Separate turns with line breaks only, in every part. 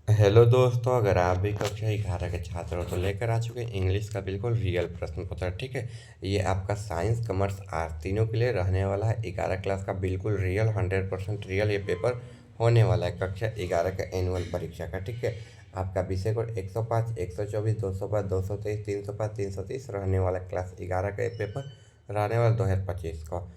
Hello दोस्तों, अगर आप भी कक्षा 11 के छात्र हो तो लेकर आ चुके हैं इंग्लिश का बिल्कुल रियल प्रश्न पत्र। ठीक है, ये आपका साइंस, कॉमर्स, आर्ट तीनों के लिए रहने वाला है। 11 क्लास का बिल्कुल रियल 100% रियल ये पेपर होने वाला है कक्षा 11 का एनुअल परीक्षा का। ठीक है, आपका विषय कोड 105, 124, 205, 223, 305, 330 रहने वाला क्लास 11 का ये पेपर रहने वाला 2025 का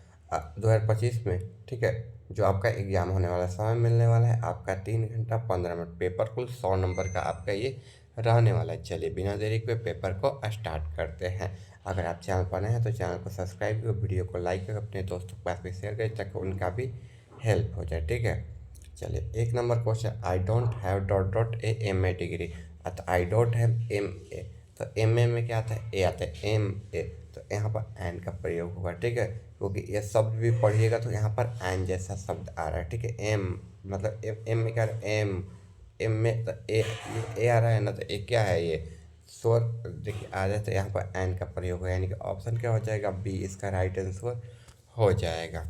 2025 में। ठीक है, जो आपका एग्जाम होने वाला समय मिलने वाला है आपका 3 घंटा 15 मिनट। पेपर कुल 100 नंबर का आपका ये रहने वाला है। चलिए बिना देरी के पेपर को स्टार्ट करते हैं। अगर आप चैनल पर नए हैं तो चैनल को सब्सक्राइब करो, वीडियो को लाइक करो, अपने दोस्तों के पास भी शेयर करें ताकि उनका भी हेल्प हो जाए। ठीक है, चलिए 1 number question, I don't have dot dot A M A degree. तो I don't have M A, तो एम ए में क्या आता है, ए आता है, एम ए। तो यहाँ पर एन का प्रयोग होगा। ठीक है, क्योंकि ये शब्द भी पढ़िएगा तो यहाँ पर एन जैसा शब्द आ रहा है। ठीक है, एम मतलब एम में क्या, एम एम में तो ए आ रहा है ना, तो ए क्या है, ये स्वर देखिए आ जाए तो यहाँ पर एन का प्रयोग है, यानी कि ऑप्शन क्या हो जाएगा, बी इसका राइट आंसर हो जाएगा।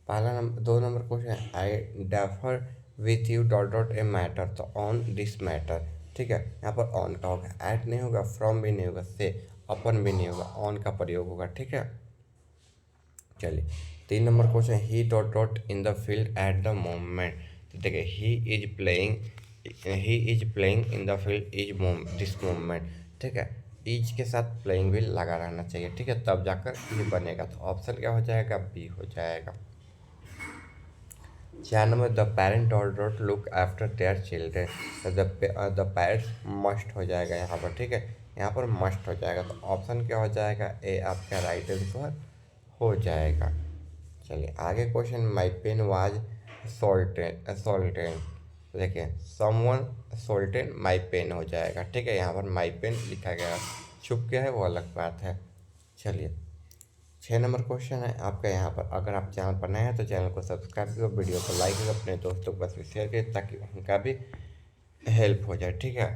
पहला number 2 number question, I defer with U dot dot a matter. तो ऑन दिस मैटर। ठीक है, यहाँ पर ऑन का होगा, एट नहीं होगा, फ्रॉम भी नहीं होगा, से अपन भी नहीं होगा, ऑन का प्रयोग होगा। ठीक है, चलिए 3 number question, he dot dot in the field at the moment. तो देखिए he is playing in the field is this moment. ठीक है, इज के साथ प्लेइंग भी लगा रहना चाहिए। ठीक है, तब जाकर ये बनेगा। तो ऑप्शन क्या हो जाएगा, बी हो जाएगा। 4 number, the parent dot dot look after their children. The parents must हो जाएगा यहाँ पर। ठीक है, यहाँ पर मस्ट हो जाएगा। तो ऑप्शन क्या हो जाएगा, ए आपका राइट आंसर हो जाएगा। चलिए आगे क्वेश्चन, माई पेन वाज सोल्टेन। देखिए समवन सोल्टेन माई पेन हो जाएगा। ठीक है, यहाँ पर माई पेन लिखा गया, छुप गया है वो अलग बात है। चलिए 6 नंबर क्वेश्चन है आपका। यहाँ पर अगर आप चैनल पर नए हैं तो चैनल को सब्सक्राइब करो, वीडियो को लाइक करो, अपने दोस्तों के पास भी शेयर करें ताकि उनका भी हेल्प हो जाए। ठीक है,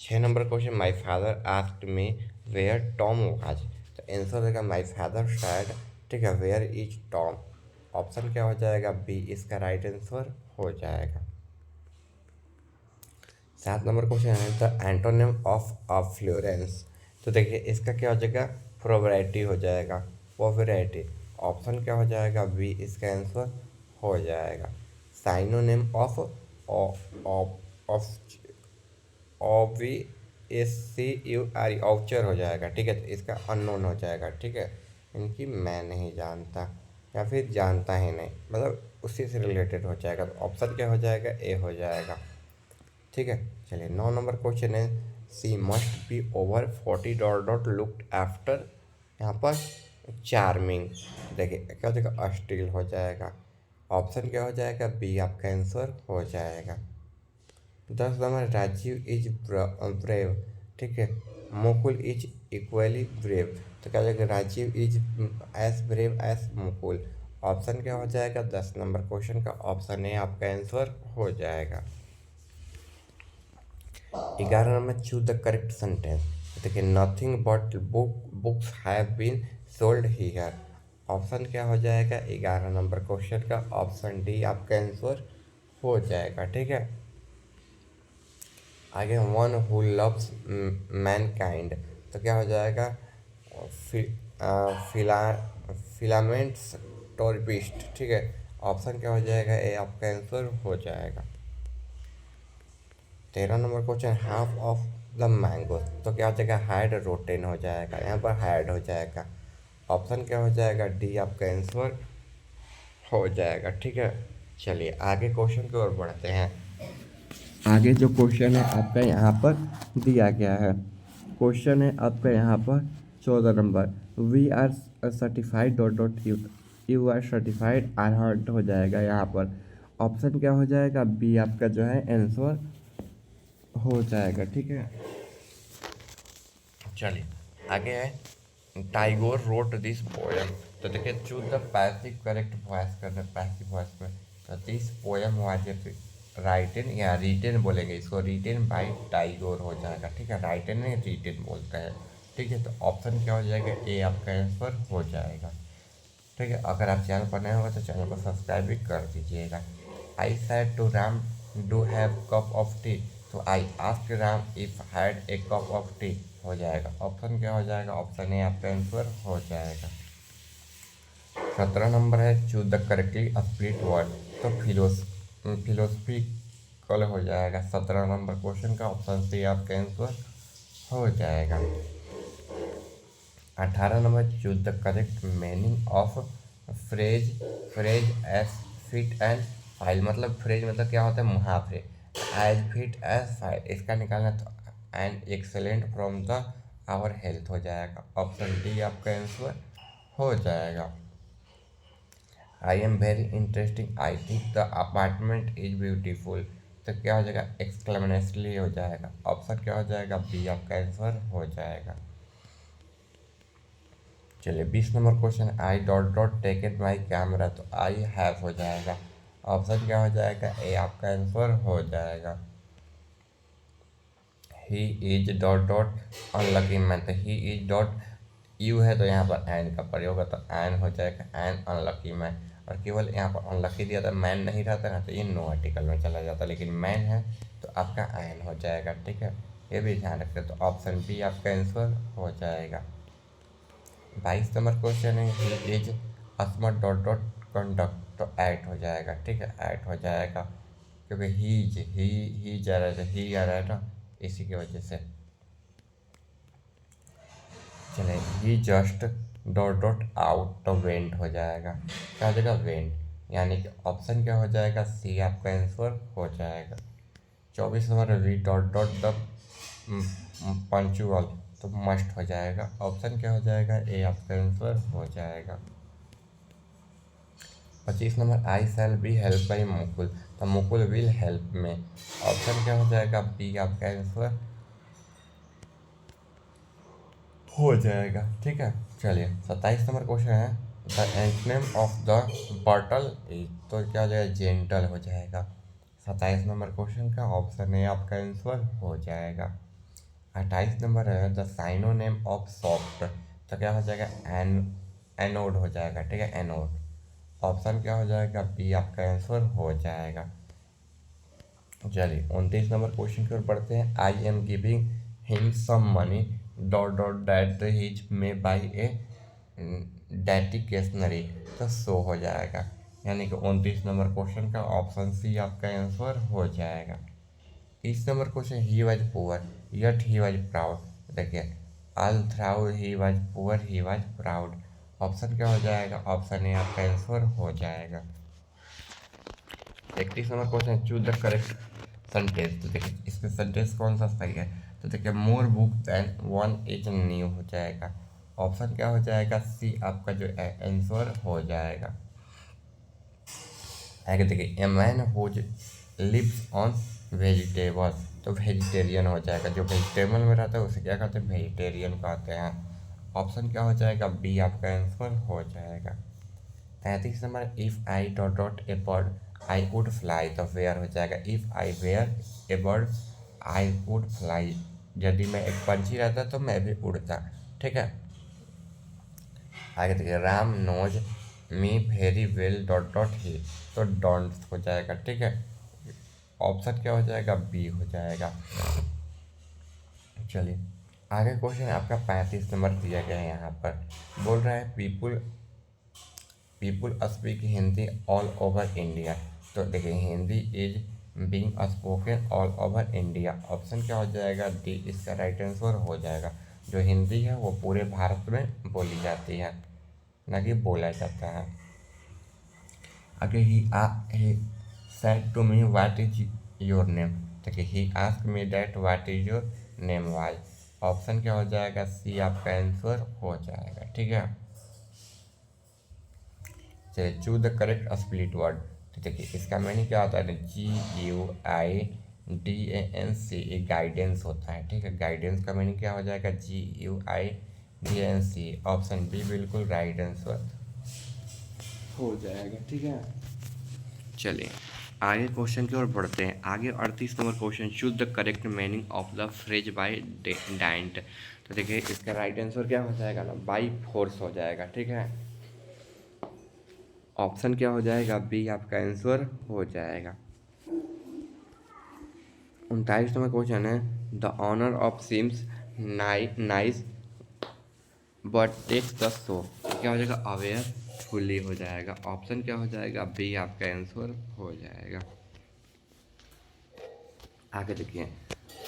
6 number question, my father asked me where Tom was. तो आंसर देगा माई फादर सैड। ठीक है, वेयर इज टॉम। ऑप्शन क्या हो जाएगा, बी इसका राइट आंसर हो जाएगा। 7 नंबर क्वेश्चन है, द एंटोनिम ऑफ अफ्लुएंस। तो देखिए इसका क्या हो जाएगा, प्रोबेबिलिटी हो जाएगा, प्रोबेबिलिटी। ऑप्शन क्या हो जाएगा, बी इसका आंसर हो जाएगा। Synonym of of O B S C U R ऑप्चर हो जाएगा। ठीक है, तो इसका अननोन हो जाएगा। ठीक है, इनकी मैं नहीं जानता या फिर जानता ही नहीं, मतलब उसी से रिलेटेड हो जाएगा। तो ऑप्शन क्या हो जाएगा, ए हो जाएगा। ठीक है, चलिए 9 नंबर क्वेश्चन है, she must be over 40 dot dot looked after. यहाँ पर चार्मिंग। देखिए क्या हो जाएगा, स्टील हो जाएगा। ऑप्शन क्या हो जाएगा, बी आपका आंसर हो जाएगा। 10 नंबर, राजीव इज ब्रेव। ठीक है, मुकुल इज इक्वली ब्रेव। तो क्या हो जाएगा, Rajiv is as brave as Mukul. Option क्या हो जाएगा, 10 नंबर क्वेश्चन का ऑप्शन ए आपका आंसर हो जाएगा। 11 number, choose the correct sentence. देखिए nothing but books have been sold here. Option क्या हो जाएगा, 11 नंबर क्वेश्चन का ऑप्शन डी आपका आंसर हो जाएगा। ठीक है, आगे वन हु लव्स मैनकाइंड। तो क्या हो जाएगा, फि, फिला फिलामेंट्स टोरपिस्ट। ठीक है, ऑप्शन क्या हो जाएगा, ए आपका आंसर हो जाएगा। 13 number question, half of the mango. तो क्या हो जाएगा, हाइड रोटेन हो जाएगा, यहाँ पर हाइड हो जाएगा। ऑप्शन क्या हो जाएगा, डी आपका आंसर हो जाएगा। ठीक है, चलिए आगे क्वेश्चन की ओर बढ़ते हैं। आगे जो क्वेश्चन है आपका यहाँ पर दिया गया है, क्वेश्चन है आपका यहाँ पर 14 number, we are certified dot dot you, you are certified are hurt हो जाएगा। यहाँ पर ऑप्शन क्या हो जाएगा, बी आपका जो है आंसर हो जाएगा। ठीक है, चलिए आगे है, टाइगोर रोट दिस पोएम। तो देखिए choose the passive correct voice करना, पैसिव वॉइस में। तो दिस पोएम वाज राइटन या रिटेन बोलेंगे इसको, रिटेन बाय टाइगोर हो जाएगा। ठीक है, राइटन नहीं रिटेन बोलते हैं। ठीक है, तो ऑप्शन क्या हो जाएगा, ए आपका आंसर हो जाएगा। ठीक है, अगर आप चैनल पर नए होगा तो चैनल को सब्सक्राइब भी कर दीजिएगा। I said to Ram, do have cup of tea. तो I asked Ram if had a cup of tea हो जाएगा। ऑप्शन क्या हो जाएगा? ऑप्शन ए आपका आंसर हो जाएगा। 17 नंबर है choose the correctly split word. तो फिलोसफिकल हो जाएगा 17 नंबर क्वेश्चन का। ऑप्शन सी आपका आंसर हो जाएगा। 18 number choose the correct meaning of phrase phrase as fit and file. मतलब फ्रेज मतलब क्या होता है? मुहावरे। एज फिट एज फाइल इसका निकालना तो and excellent from the our health हो जाएगा। ऑप्शन डी आपका आंसर हो जाएगा। I am very interesting I think the apartment is beautiful. तो क्या हो जाएगा? एक्सक्लेमेटरी हो जाएगा। ऑप्शन क्या हो जाएगा? बी आपका आंसर हो जाएगा। चलिए 20 number question I dot dot taken my camera. तो आई हैव हो जाएगा। ऑप्शन क्या हो जाएगा? ए आपका आंसर हो जाएगा। ही is dot dot unlucky man. तो ही इज डॉट यू है तो यहाँ पर एन का प्रयोग है तो एन हो जाएगा एन अनलकी मैन। और केवल यहाँ पर अनलकी दिया था, मैन नहीं रहता ना तो ये नो आर्टिकल में चला जाता, लेकिन मैन है तो आपका एन हो जाएगा। ठीक है, ये भी ध्यान रखें। तो ऑप्शन बी आपका आंसर हो जाएगा। 22 नंबर क्वेश्चन है he is ashamed dot dot conduct. तो ऐट हो जाएगा। ठीक है, ऐट हो जाएगा क्योंकि ही जा रहा था, ही आ रहा है ना, इसी की वजह से। चले ही जस्ट डॉट डॉट आउट तो वेंट हो जाएगा। क्या हो जाएगा? वेंट। यानी कि ऑप्शन क्या हो जाएगा? सी आपका आंसर हो जाएगा। 24 number V dot dot the punctual. तो मस्ट हो जाएगा। ऑप्शन क्या हो जाएगा? ए आपका आंसर हो जाएगा। 25 number I shall be help by Mukul. तो मुकुल विल हेल्प में। ऑप्शन क्या हो जाएगा? बी आपका आंसर हो जाएगा। ठीक है, चलिए 27 नंबर क्वेश्चन है द एंटनेम ऑफ द बर्टल इज। तो क्या हो जाएगा? जेंटल हो जाएगा। 27 नंबर क्वेश्चन का ऑप्शन ए आपका आंसर हो जाएगा। 28 नंबर है द साइनोनेम ऑफ सॉफ्ट। तो क्या हो जाएगा? एनोड हो जाएगा। ठीक है, एनोड। ऑप्शन क्या हो जाएगा? बी आपका आंसर हो जाएगा। चलिए 29 नंबर क्वेश्चन की ओर बढ़ते हैं। I am giving him some money dot dot that his may buy a dictionary. तो सो हो जाएगा। यानी कि 29 नंबर क्वेश्चन का ऑप्शन सी आपका आंसर हो जाएगा। 30 number question he was poor yet he was proud. देखिए although he was poor he was proud. Option क्या हो जाएगा? ऑप्शन ए आपका आंसर हो जाएगा। 31 number question choose the correct sentence. तो देखिए इसमें सेंटेंस कौन सा सही है? तो देखिए more book than one is new हो जाएगा। ऑप्शन क्या हो जाएगा? सी आपका जो आंसर हो जाएगा। आगे देखिए a man whose lives on vegetables. तो वेजिटेरियन हो जाएगा। जो वेजिटेबल में रहता है उसे क्या कहते हैं? वेजिटेरियन कहते हैं। ऑप्शन क्या हो जाएगा? बी आपका आंसर हो जाएगा। 33 number if I dot dot a bird I would fly. तो वेयर हो जाएगा। If I were a bird I would fly. यदि मैं एक पंछी रहता तो मैं भी उड़ता। ठीक है, आगे देखिए Ram knows me very well dot dot he. तो डोंट हो जाएगा। ठीक है, ऑप्शन क्या हो जाएगा? बी हो जाएगा। चलिए आगे क्वेश्चन आपका 35 नंबर दिया गया है। यहाँ पर बोल रहा है people speak Hindi all over India. तो देखिए Hindi is being spoken all over India. Option क्या हो जाएगा? डी इसका राइट आंसर हो जाएगा। जो हिंदी है वो पूरे भारत में बोली जाती है, ना कि बोला जाता है। आगे he said to me what is your name. देखिए he ask me that what is your name why. Option क्या हो जाएगा? सी आपका आंसर हो जाएगा। ठीक है, चलिए choose the correct split word. तो देखिए इसका मीनिंग क्या होता है? GUIDANCE एक गाइडेंस होता है। ठीक है, गाइडेंस का मीनिंग क्या हो जाएगा? GUIDANCE। ऑप्शन बी बिल्कुल राइट आंसर हो जाएगा। ठीक है, चलिए आगे क्वेश्चन की ओर बढ़ते हैं। आगे 38 number question choose the correct meaning of the phrase by dint. तो देखिए इसका राइट आंसर क्या हो जाएगा ना? बाई फोर्स हो जाएगा। ठीक है, ऑप्शन क्या हो जाएगा? बी आपका आंसर हो जाएगा। 39 नंबर क्वेश्चन है, the honour of seems nice but takes the show, क्या हो जाएगा, अवेयर फुल्ली हो जाएगा। ऑप्शन क्या हो जाएगा, बी आपका आंसर हो जाएगा। आगे देखिए,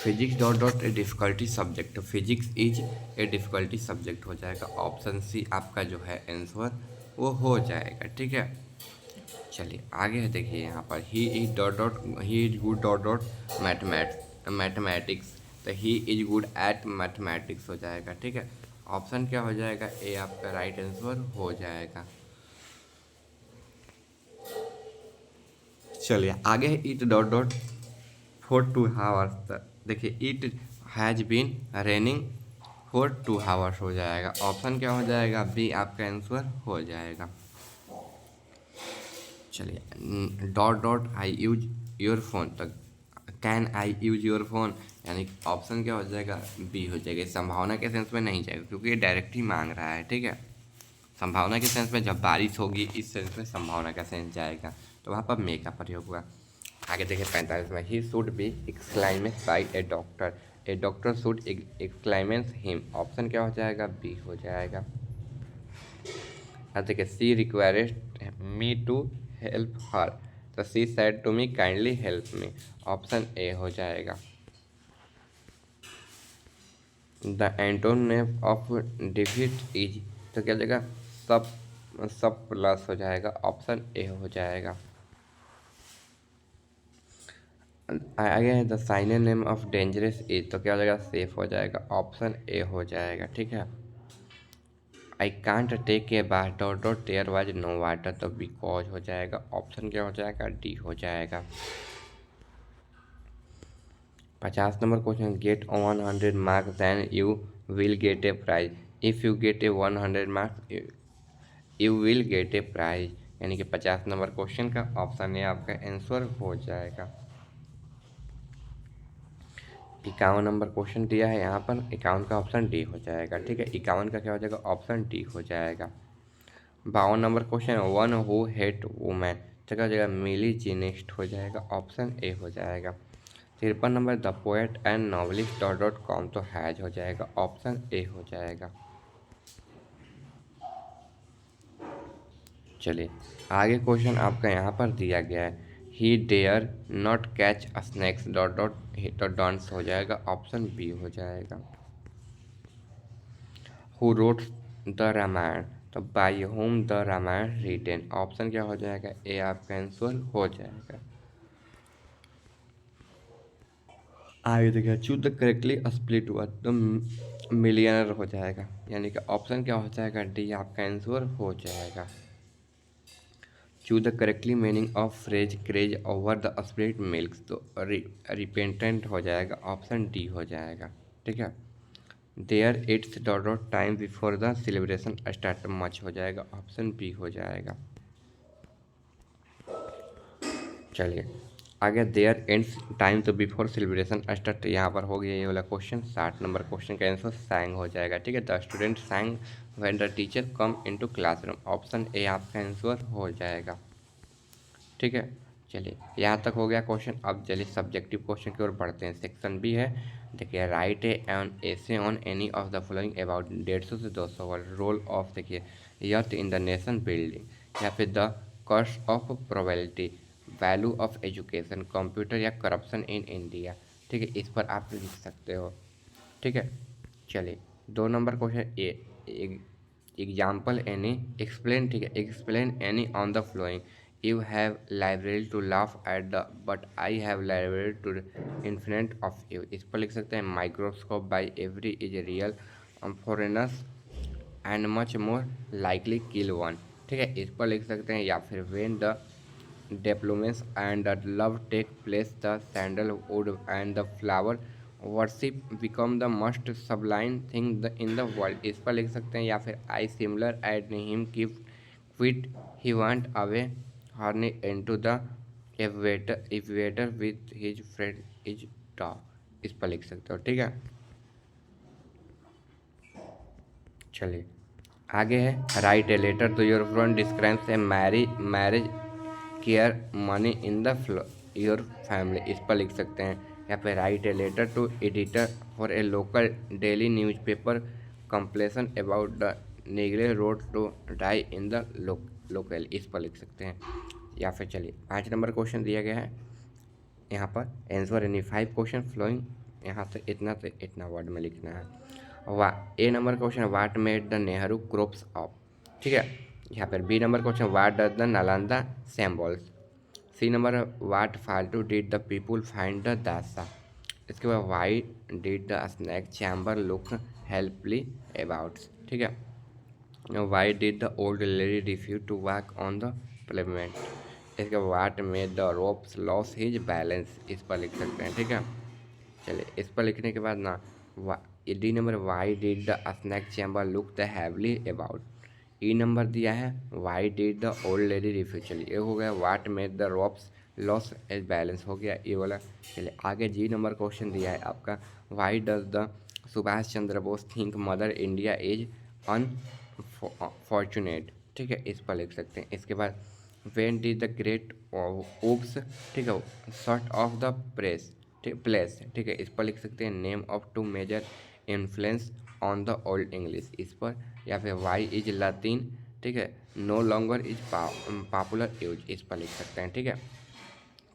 physics dot dot A difficulty subject, physics is a difficulty subject हो जाएगा। ऑप्शन सी आपका जो है आंसर वो हो जाएगा। ठीक है, चलिए आगे है, देखिए यहाँ पर he is dot dot he is good dot dot mathematics, तो he is good at mathematics हो जाएगा। ठीक है, ऑप्शन क्या हो जाएगा, ए आपका राइट आंसर हो जाएगा। चलिए आगे है, it dot dot for 2 hours, देखिए it has been raining for 2 hours हो जाएगा। ऑप्शन क्या हो जाएगा, बी आपका आंसर हो जाएगा। चलिए dot dot I use your phone, तो can I use your phone, यानी ऑप्शन क्या हो जाएगा, बी हो जाएगा। संभावना के सेंस में नहीं जाएगा क्योंकि ये डायरेक्ट ही मांग रहा है। ठीक है, संभावना के सेंस में जब बारिश होगी इस सेंस में संभावना का सेंस जाएगा, तो वहाँ पर मे का प्रयोग हुआ। आगे देखिए 45 में, he should be examined by a doctor should examine him, option क्या हो जाएगा, बी हो जाएगा। अब देखिए, she required me to help her, तो she said to me kindly help me, option A हो जाएगा। The antonym of defeat is, तो क्या हो जाएगा, सब सब प्लस हो जाएगा, ऑप्शन ए हो जाएगा। आगे है the synonym of dangerous is, तो क्या हो जाएगा, सेफ हो जाएगा, ऑप्शन ए हो जाएगा। ठीक है, I can't take a bath dot dot there was no water, तो बिकॉज हो जाएगा, ऑप्शन क्या हो जाएगा, डी हो जाएगा। 50 number question, get 100 marks then you will get a prize, if you get a 100 marks you will get a prize, यानी कि 50 नंबर क्वेश्चन का ऑप्शन ए आपका आंसर हो जाएगा। 51 नंबर क्वेश्चन दिया है यहाँ पर, 51 का ऑप्शन डी हो जाएगा। ठीक है, 51 का क्या हो जाएगा, ऑप्शन डी हो जाएगा। 52 number question, one who hate women, तो क्या हो जाएगा, मिली जीनिस्ट हो जाएगा, ऑप्शन ए हो जाएगा। 53 number, the poet and novelist dot dot com, तो हैज हो जाएगा, ऑप्शन ए हो जाएगा। चलिए आगे क्वेश्चन आपका यहाँ पर दिया गया है, he dare not catch snacks dot dot तो डांस हो जाएगा, ऑप्शन बी हो जाएगा। हु रोट द रामायण, तो by whom the Ramayana written, option क्या हो जाएगा, ए आपका आंसर हो जाएगा। आगे देखिए, चूज द करेक्टली स्प्लिट हुआ, तो मिलियनर हो जाएगा, यानी कि ऑप्शन क्या हो जाएगा, डी आपका आंसर हो जाएगा। Choose the correctly meaning of phrase craze over the split milk, तो रिपेंटेंट हो जाएगा, ऑप्शन डी हो जाएगा। ठीक है, there it's dot dot time before the celebration start much हो जाएगा, ऑप्शन बी हो जाएगा। चलिए आगे, देयर एंड्स टाइम तो बिफोर सेलिब्रेशन स्टार्ट, यहाँ पर हो गया ये वाला क्वेश्चन। 60 नंबर क्वेश्चन का आंसर सैंग हो जाएगा। ठीक है, the student सैंग when the teacher come into classroom, option A आपका आंसर हो जाएगा। ठीक है, चलिए यहाँ तक हो गया क्वेश्चन। अब चलिए सब्जेक्टिव क्वेश्चन की ओर बढ़ते हैं। सेक्शन बी है, देखिए right an essay on any of the following about 150 से 200 वर्ड, रोल ऑफ देखिए यर्थ इन द नेशन बिल्डिंग, या फिर the cost of probability, value of education, computer या करप्शन इन इंडिया। ठीक है, इस पर आप लिख सकते हो। ठीक है, चलिए 2 number question A, example any explain, ठीक है, explain any on the following, you have library to laugh at the but I have library to infinite of you, इस पर लिख सकते हैं microscope by every is real foreigners and much more likely kill one. ठीक है, इस पर लिख सकते हैं, या फिर when the diplomats and the love take place, the sandalwood and the flower worship become the most sublime thing in the world, इस पर लिख सकते हैं, या फिर I similar at him keep quit he went away hurry into the evader with his friend his dog, इस पर लिख सकते हो। ठीक है, चलिए आगे है, write a letter to your friend describes a marriage ceremony in the your family, इस पर लिख सकते हैं, यहाँ पे write a letter to editor for a local daily newspaper complaining about the neglect road to die in the local, इस पर लिख सकते हैं। या फिर चलिए 5 नंबर क्वेश्चन दिया गया है यहाँ पर, आंसर एनी 5 क्वेश्चन फ्लोइंग, यहाँ से इतना वर्ड में लिखना है। A number question what made the Nehru crops of, ठीक है। यहाँ पर B number question what does the Nalanda symbols. C number what fault did the people find the दासा। इसके बाद why did the snake chamber look helplessly about, ठीक है। Why did the old lady refuse to walk on the pavement. इसके what made the ropes lose his balance, इस पर लिख सकते हैं, ठीक है। चलिए इस पर लिखने के बाद ना D number why did the snake chamber look the heavily about. E number दिया है why did the old lady refuse, चलिए ये हो गया। What made the ropes loss as balance, हो गया ये वाला। चलिए आगे जी नंबर क्वेश्चन दिया है आपका why does the Subhash Chandra Bose think mother India is unfortunate, ठीक है, इस पर लिख सकते हैं। इसके बाद when did the great ops, ठीक है, सॉर्ट ऑफ द प्रेस, ठीक प्लेस, ठीक है, इस पर लिख सकते हैं। Name of two major influence on the old English, इस पर। या फिर वाई इज लातिन, ठीक है, no longer is popular use, इस पर लिख सकते हैं, ठीक है।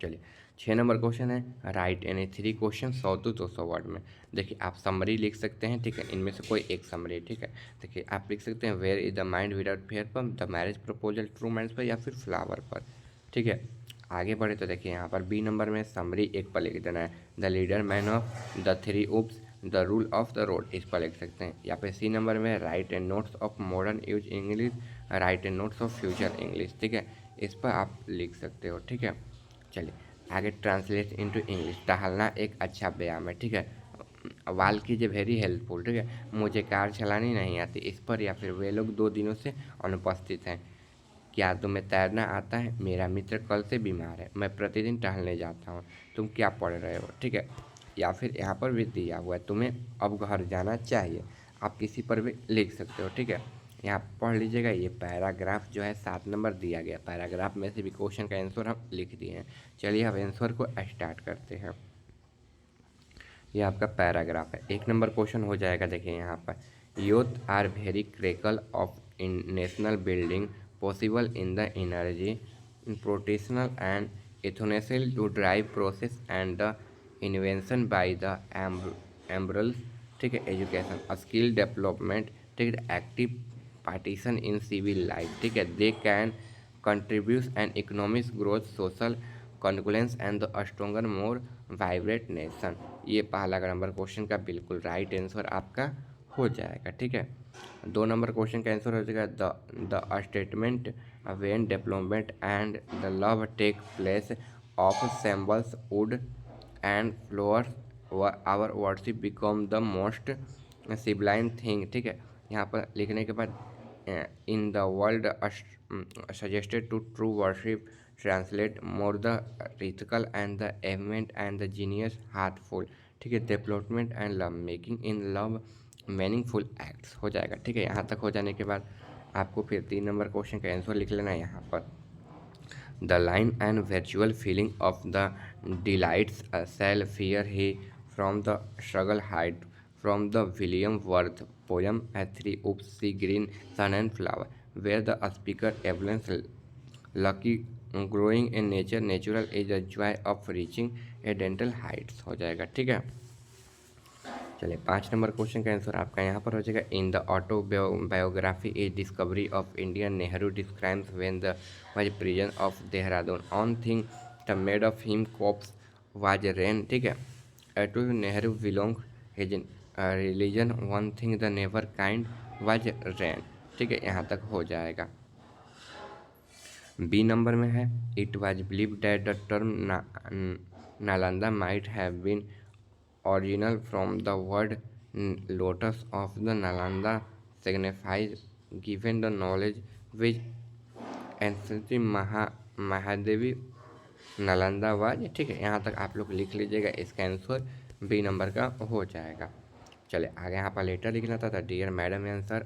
चलिए 6 नंबर क्वेश्चन है right any 3 question 100 to 200 word में। देखिए आप समरी लिख सकते हैं, ठीक है, इनमें से कोई एक समरी, ठीक है। देखिए आप लिख सकते हैं where is the mind without fear पर, the marriage proposal true mind पर, या फिर फ्लावर पर, ठीक है। आगे बढ़े तो देखिए यहाँ पर बी नंबर में समरी एक पर लिख देना है the leader man of the 3 oops the rule of the road, इस पर लिख सकते हैं। या फिर सी नंबर में right and notes of modern use English, right and notes of future English, ठीक है, इस पर आप लिख सकते हो, ठीक है। चलिए आगे ट्रांसलेट इनटू इंग्लिश, टहलना एक अच्छा व्यायाम है, ठीक है। वाल कीजिए वेरी हेल्पफुल, ठीक है, मुझे कार चलानी नहीं आती, इस पर। या फिर वे लोग 2 दिनों से अनुपस्थित हैं, क्या तुम्हें तैरना आता है, मेरा मित्र कल से बीमार है, मैं प्रतिदिन टहलने जाता हूँ, तुम क्या पढ़ रहे हो, ठीक है। या फिर यहाँ पर भी दिया हुआ है तुम्हें अब घर जाना चाहिए, आप किसी पर भी लिख सकते हो, ठीक है। यहाँ पढ़ लीजिएगा, ये पैराग्राफ जो है 7 नंबर दिया गया, पैराग्राफ में से भी क्वेश्चन का आंसर हम लिख दिए हैं। चलिए अब आंसर को स्टार्ट करते हैं। ये आपका पैराग्राफ है, 1 नंबर क्वेश्चन हो जाएगा। देखिए यहाँ पर youth are very critical of in national building possible in the energy potential and इथोनेसिल to drive process and the invention by the एम्ब्रल्स, ठीक है, एजुकेशन स्किल डेवलपमेंट, ठीक है, active participation in civil life, ठीक है, they can contribute and economic growth social कॉन्कुलेंस and the stronger more vibrant nation. ये पहला नंबर क्वेश्चन का बिल्कुल राइट आंसर आपका हो जाएगा, ठीक है। 2 नंबर क्वेश्चन का आंसर हो जाएगा the statement when development and the love take place of symbols wood and flowers our worship become the most sublime thing, ठीक है। यहाँ पर लिखने के बाद in the world suggested to true worship translate more the ethical and the एवमेंट and the genius heartfelt, ठीक है, development and love making in love meaningful acts, हो जाएगा, ठीक है। यहाँ तक हो जाने के बाद आपको फिर 3 नंबर क्वेश्चन का आंसर लिख लेना है यहाँ पर the line and virtual feeling of the delights sell fear he from the struggle hide from the William worth poem at 3 ups see green sun and flower where the speaker avalanche lucky growing in nature natural is the joy of reaching a dental heights, हो जाएगा, ठीक है। चलिए 5 number question का answer आपका यहाँ पर हो जाएगा in the autobiography is discovery of Indian Nehru describes when the was prison of Dehradun on thing the made of him cops was rain, ठीक है, to Nehru belong his religion one thing the never kind was rain, ठीक है, यहाँ तक हो जाएगा। B number में है it was believe that the term Nalanda might have been original from the word lotus of the Nalanda signifies given the knowledge which ancient Mahadevi Nalanda was, ठीक है, यहाँ तक आप लोग लिख लीजिएगा, इसका आंसर बी नंबर का हो जाएगा। चलिए आगे यहाँ पर लेटर लिखना था dear madam answer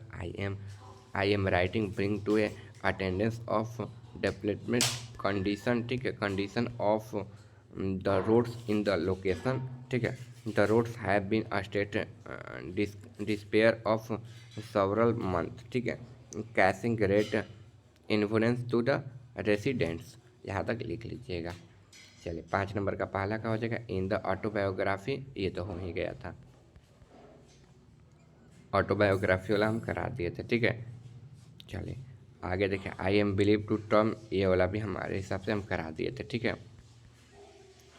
I am writing bring to a attendance of development condition, ठीक है, condition of the roads in the location, ठीक है, the roads have been a state despair of several month, ठीक है, causing great influence to the residents, यहाँ तक लिख लीजिएगा। चलिए 5 नंबर का पहला का हो जाएगा इन द ऑटोबायोग्राफी, ये तो हो ही गया था, ऑटोबायोग्राफी वाला हम करा दिए थे, ठीक है। चलिए आगे देखिए I am believe to term, ये वाला भी हमारे हिसाब से हम करा दिए थे, ठीक है।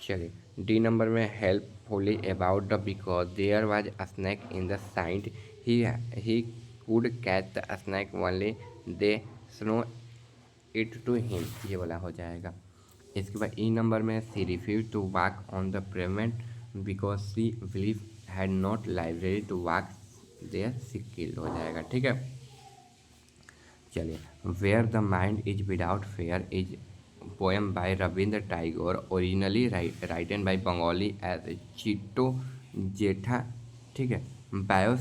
चलिए डी नंबर में helpfully about the because there was a snake in the साइंट, he could catch the snake only they स्नो इट टू हिम, ये वाला हो जाएगा। इसके बाद ई नंबर में she refuse to walk on the pavement because she believe had not library to walk there, she killed हो जाएगा, ठीक है। चलिए where the mind is without fear is poem by Rabindra Tagore, originally written by Bengali as Chitto Jetha, ठीक है, बायो,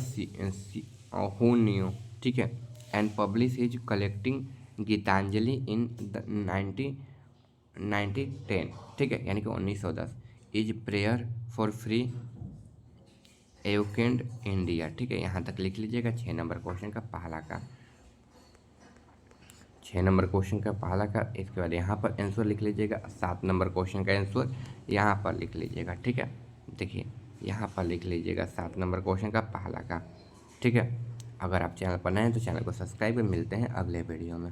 ठीक है, and publish is collecting Gitanjali in the 1910, ठीक है, यानी कि 1910, is prayer for free awakened India, ठीक है, यहाँ तक लिख लीजिएगा 6 नंबर क्वेश्चन का पहला का, 6 नंबर क्वेश्चन का पहला का। इसके बाद यहाँ पर आंसर लिख लीजिएगा, 7 नंबर क्वेश्चन का आंसर यहाँ पर लिख लीजिएगा, ठीक है। देखिए यहाँ पर लिख लीजिएगा 7 नंबर क्वेश्चन का पहला का, ठीक है। अगर आप चैनल पर नए हैं तो चैनल को सब्सक्राइब कर, मिलते हैं अगले वीडियो में।